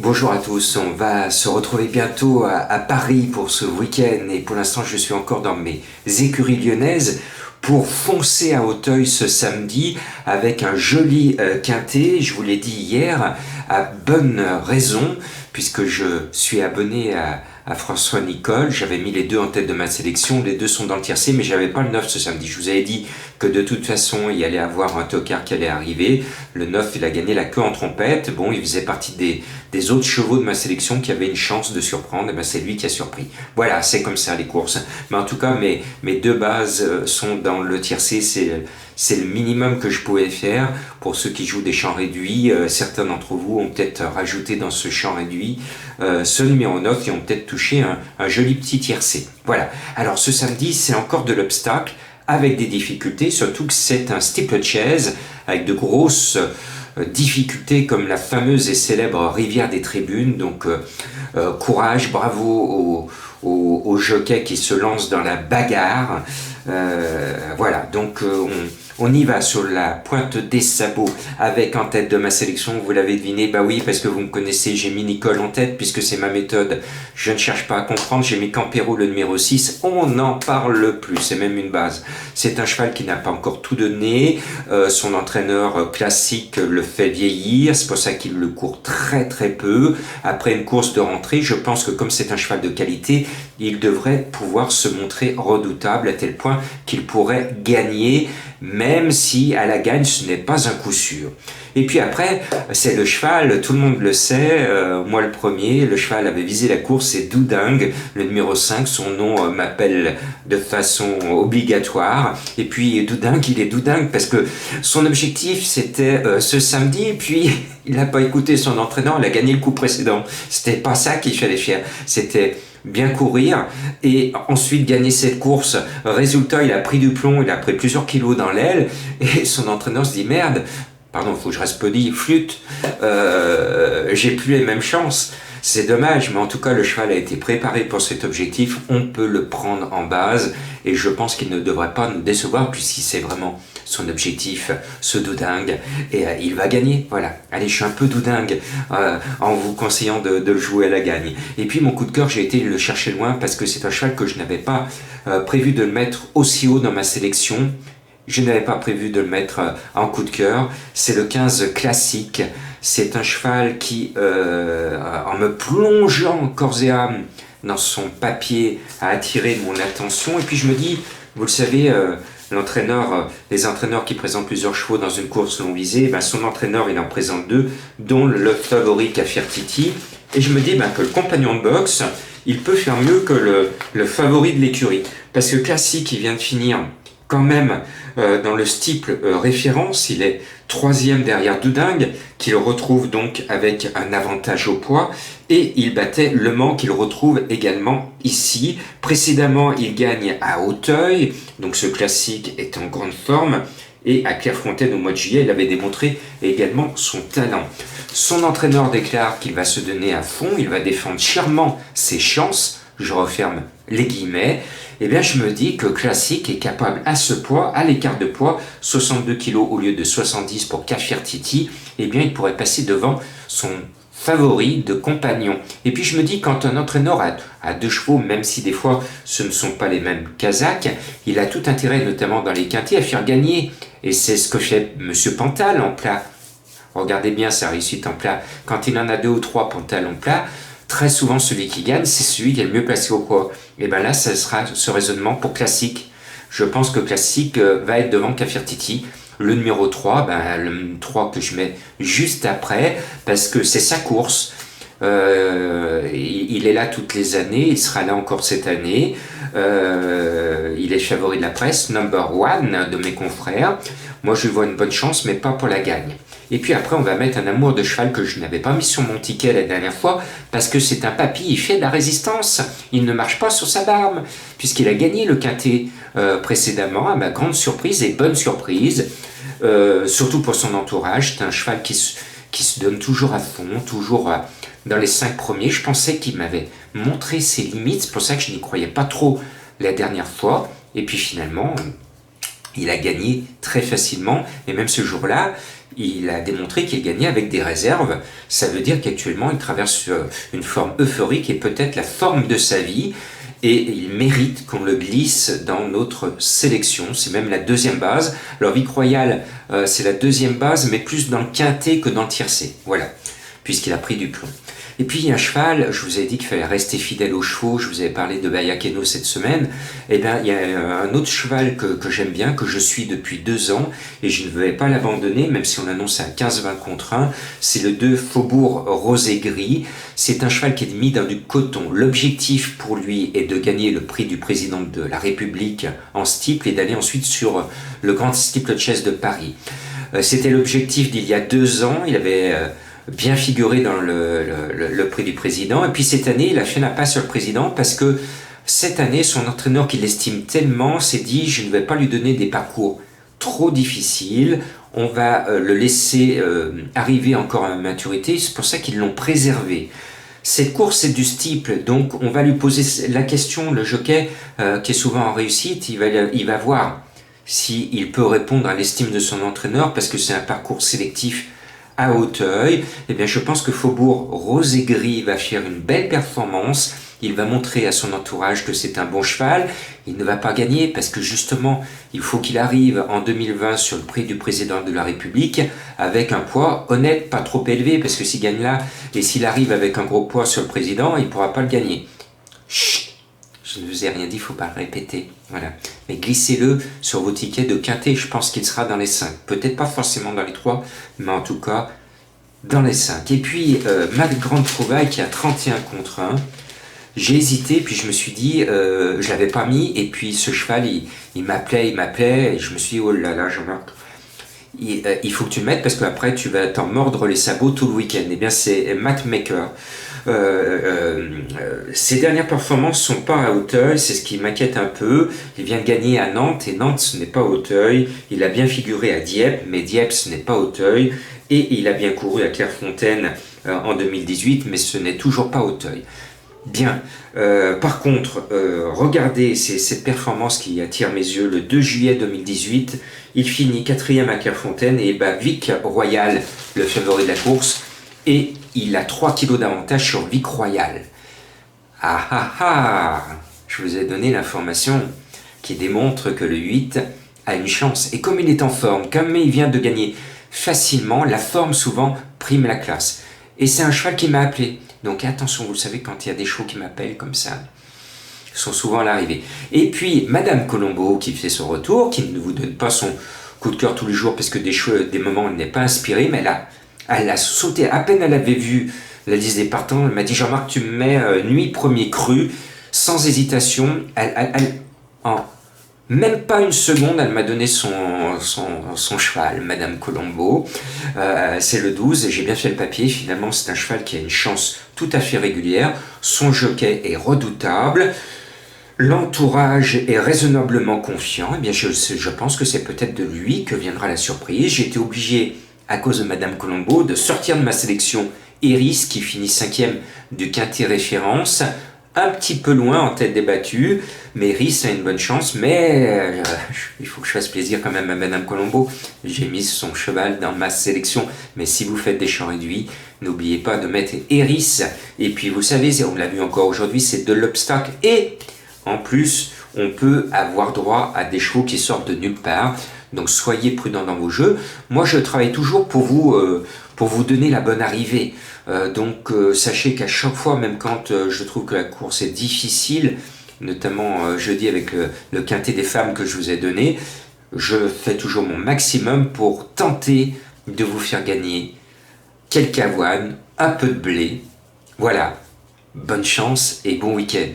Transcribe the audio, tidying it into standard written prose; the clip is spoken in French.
Bonjour à tous, on va se retrouver bientôt à Paris pour ce week-end et pour l'instant je suis encore dans mes écuries lyonnaises pour foncer à Auteuil ce samedi avec un joli quintet, je vous l'ai dit hier, à bonne raison puisque je suis abonné à François Nicole, j'avais mis les deux en tête de ma sélection, les deux sont dans le tiercé mais j'avais pas le 9 ce samedi, je vous avais dit que de toute façon il y allait avoir un tocard qui allait arriver, le 9 il a gagné la queue en trompette, bon il faisait partie des autres chevaux de ma sélection qui avaient une chance de surprendre, et ben c'est lui qui a surpris. Voilà, c'est comme ça les courses. Mais en tout cas, mes deux bases sont dans le tiercé, c'est le minimum que je pouvais faire. Pour ceux qui jouent des champs réduits, certains d'entre vous ont peut-être rajouté dans ce champ réduit ce numéro 9 et ont peut-être touché un joli petit tiercé. Voilà, alors ce samedi, c'est encore de l'obstacle avec des difficultés, surtout que c'est un steeplechase avec de grosses difficultés comme la fameuse et célèbre rivière des tribunes. Donc courage, bravo aux jockeys qui se lancent dans la bagarre. Voilà, donc on y va sur la pointe des sabots avec en tête de ma sélection, vous l'avez deviné, bah oui, parce que vous me connaissez, j'ai mis Nicole en tête puisque c'est ma méthode, je ne cherche pas à comprendre, j'ai mis Campero le numéro 6, on n'en parle plus, c'est même une base. C'est un cheval qui n'a pas encore tout donné, son entraîneur classique le fait vieillir, c'est pour ça qu'il le court très très peu. Après une course de rentrée, je pense que comme c'est un cheval de qualité, il devrait pouvoir se montrer redoutable à tel point qu'il pourrait gagner, même si à la gagne ce n'est pas un coup sûr. Et puis après, c'est le cheval, tout le monde le sait, moi le premier, le cheval avait visé la course, c'est Doudingue, le numéro 5, son nom m'appelle de façon obligatoire. Et puis Doudingue, il est Doudingue parce que son objectif c'était ce samedi, et puis il n'a pas écouté son entraîneur, il a gagné le coup précédent. C'était pas ça qu'il fallait faire, c'était bien courir et ensuite gagner cette course. Résultat, il a pris du plomb, il a pris plusieurs kilos dans l'aile et son entraîneur se dit merde, pardon, faut que je reste poli, flûte, j'ai plus les mêmes chances. C'est dommage, mais en tout cas, le cheval a été préparé pour cet objectif. On peut le prendre en base et je pense qu'il ne devrait pas nous décevoir puisqu'il sait vraiment son objectif, ce Doudingue, et il va gagner. Voilà. Allez, je suis un peu Doudingue en vous conseillant de le jouer à la gagne. Et puis, mon coup de cœur, j'ai été le chercher loin parce que c'est un cheval que je n'avais pas prévu de le mettre aussi haut dans ma sélection. Je n'avais pas prévu de le mettre en coup de cœur. C'est le 15 classique. C'est un cheval qui, en me plongeant corps et âme dans son papier, a attiré mon attention. Et puis je me dis, vous le savez, les entraîneurs qui présentent plusieurs chevaux dans une course l'ont visé, ben son entraîneur il en présente deux, dont le favori Caffertiti. Et je me dis que le compagnon de boxe, il peut faire mieux que le favori de l'écurie. Parce que Classique, il vient de finir quand même dans le steeple référence, il est troisième derrière Doudingue, qu'il retrouve donc avec un avantage au poids, et il battait Le Mans qu'il retrouve également ici. Précédemment, il gagne à Auteuil, donc ce classique est en grande forme, et à Clairefontaine au mois de juillet, il avait démontré également son talent. Son entraîneur déclare qu'il va se donner à fond, il va défendre chèrement ses chances, je referme les guillemets. Eh bien je me dis que Classique est capable à ce poids, à l'écart de poids, 62 kg au lieu de 70 pour Caffertiti, eh bien il pourrait passer devant son favori de compagnon. Et puis je me dis, quand un entraîneur a deux chevaux, même si des fois ce ne sont pas les mêmes Kazakhs, il a tout intérêt, notamment dans les quintés, à faire gagner. Et c'est ce que fait Monsieur Pantal en plat. Regardez bien sa réussite en plat. Quand il en a deux ou trois Pantal en plat, très souvent celui qui gagne, c'est celui qui est le mieux placé au poids. Et bien là, ça sera ce raisonnement pour Classique. Je pense que Classique va être devant Caffertiti. Le numéro 3, le 3 que je mets juste après, parce que c'est sa course. Il est là toutes les années, il sera là encore cette année. Il est favori de la presse, number one de mes confrères. Moi, je lui vois une bonne chance, mais pas pour la gagne. Et puis après, on va mettre un amour de cheval que je n'avais pas mis sur mon ticket la dernière fois, parce que c'est un papy, il fait de la résistance. Il ne marche pas sur sa barbe, puisqu'il a gagné le quintet précédemment, à ma grande surprise et bonne surprise, surtout pour son entourage. C'est un cheval qui se donne toujours à fond, toujours dans les 5 premiers. Je pensais qu'il m'avait montré ses limites, c'est pour ça que je n'y croyais pas trop la dernière fois. Et puis finalement, il a gagné très facilement, et même ce jour-là, il a démontré qu'il gagnait avec des réserves. Ça veut dire qu'actuellement, il traverse une forme euphorique et peut-être la forme de sa vie. Et il mérite qu'on le glisse dans notre sélection. C'est même la deuxième base. Alors, Vic Royal, c'est la deuxième base, mais plus dans le quintet que dans le tiercé. Voilà, puisqu'il a pris du plomb. Et puis il y a un cheval, je vous avais dit qu'il fallait rester fidèle aux chevaux, je vous avais parlé de Bayakeno cette semaine, et bien il y a un autre cheval que j'aime bien, que je suis depuis 2 ans, et je ne vais pas l'abandonner, même si on annonce à 15-20 contre 1, c'est le 2 Faubourg Rosé Gris. C'est un cheval qui est mis dans du coton. L'objectif pour lui est de gagner le prix du président de la République en steeple et d'aller ensuite sur le Grand Steeple Chase de Paris. C'était l'objectif d'il y a 2 ans, il avait bien figuré dans le prix du président. Et puis cette année, il a fait un pas sur le président parce que cette année, son entraîneur qui l'estime tellement s'est dit « je ne vais pas lui donner des parcours trop difficiles, on va le laisser arriver encore à maturité ». C'est pour ça qu'ils l'ont préservé. Cette course, c'est du steeple, donc on va lui poser la question, le jockey, qui est souvent en réussite, il va voir s'il peut répondre à l'estime de son entraîneur parce que c'est un parcours sélectif à Auteuil. Eh bien, je pense que Faubourg Rosé Gris va faire une belle performance. Il va montrer à son entourage que c'est un bon cheval. Il ne va pas gagner parce que justement, il faut qu'il arrive en 2020 sur le prix du président de la République avec un poids honnête, pas trop élevé, parce que s'il gagne là et s'il arrive avec un gros poids sur le président, il ne pourra pas le gagner. Chut! Je ne vous ai rien dit, il ne faut pas le répéter. Voilà. Mais glissez-le sur vos tickets de quintet, je pense qu'il sera dans les 5. Peut-être pas forcément dans les 3, mais en tout cas dans les 5. Et puis, ma grande trouvaille qui a 31 contre 1. J'ai hésité, puis je me suis dit, je ne l'avais pas mis, et puis ce cheval, il m'appelait, et je me suis dit, oh là là, Jean-Marc, il faut que tu le mettes, parce qu'après, tu vas t'en mordre les sabots tout le week-end. Eh bien, c'est Matt Maker. Ses dernières performances sont pas à Auteuil, c'est ce qui m'inquiète un peu. Il vient de gagner à Nantes, et Nantes, ce n'est pas Auteuil. Il a bien figuré à Dieppe, mais Dieppe, ce n'est pas Auteuil. Et il a bien couru à Clairefontaine en 2018, mais ce n'est toujours pas Auteuil. Bien. Par contre, regardez cette performance qui attire mes yeux. Le 2 juillet 2018, il finit 4e à Clairefontaine et bat Vic Royal, le favori de la course. Et il a 3 kilos d'avantage sur Vic Royal. Ah ah ah! Je vous ai donné l'information qui démontre que le 8 a une chance. Et comme il est en forme, comme il vient de gagner facilement, la forme souvent prime la classe. Et c'est un cheval qui m'a appelé. Donc attention, vous le savez, quand il y a des chevaux qui m'appellent comme ça, ils sont souvent à l'arrivée. Et puis, Madame Colombo qui fait son retour, qui ne vous donne pas son coup de cœur tous les jours parce que des moments elle n'est pas inspirée, mais elle a sauté. À peine elle avait vu la liste des partants, elle m'a dit « Jean-Marc, tu me mets nuit premier cru, sans hésitation. » En même pas une seconde, elle m'a donné son cheval, Madame Colombo. C'est le 12, et j'ai bien fait le papier. Finalement, c'est un cheval qui a une chance tout à fait régulière. Son jockey est redoutable. L'entourage est raisonnablement confiant. Eh bien, je pense que c'est peut-être de lui que viendra la surprise. J'ai été obligé, à cause de Madame Colombo, de sortir de ma sélection Eris, qui finit 5e du quintet référence. Un petit peu loin en tête des battues, mais Eris a une bonne chance, mais il faut que je fasse plaisir quand même à Madame Colombo. J'ai mis son cheval dans ma sélection, mais si vous faites des champs réduits, n'oubliez pas de mettre Eris. Et puis vous savez, on l'a vu encore aujourd'hui, c'est de l'obstacle. Et en plus, on peut avoir droit à des chevaux qui sortent de nulle part. Donc soyez prudents dans vos jeux. Moi, je travaille toujours pour vous donner la bonne arrivée. Donc sachez qu'à chaque fois, même quand je trouve que la course est difficile, notamment jeudi avec le quintet des femmes que je vous ai donné, je fais toujours mon maximum pour tenter de vous faire gagner quelques avoines, un peu de blé. Voilà, bonne chance et bon week-end.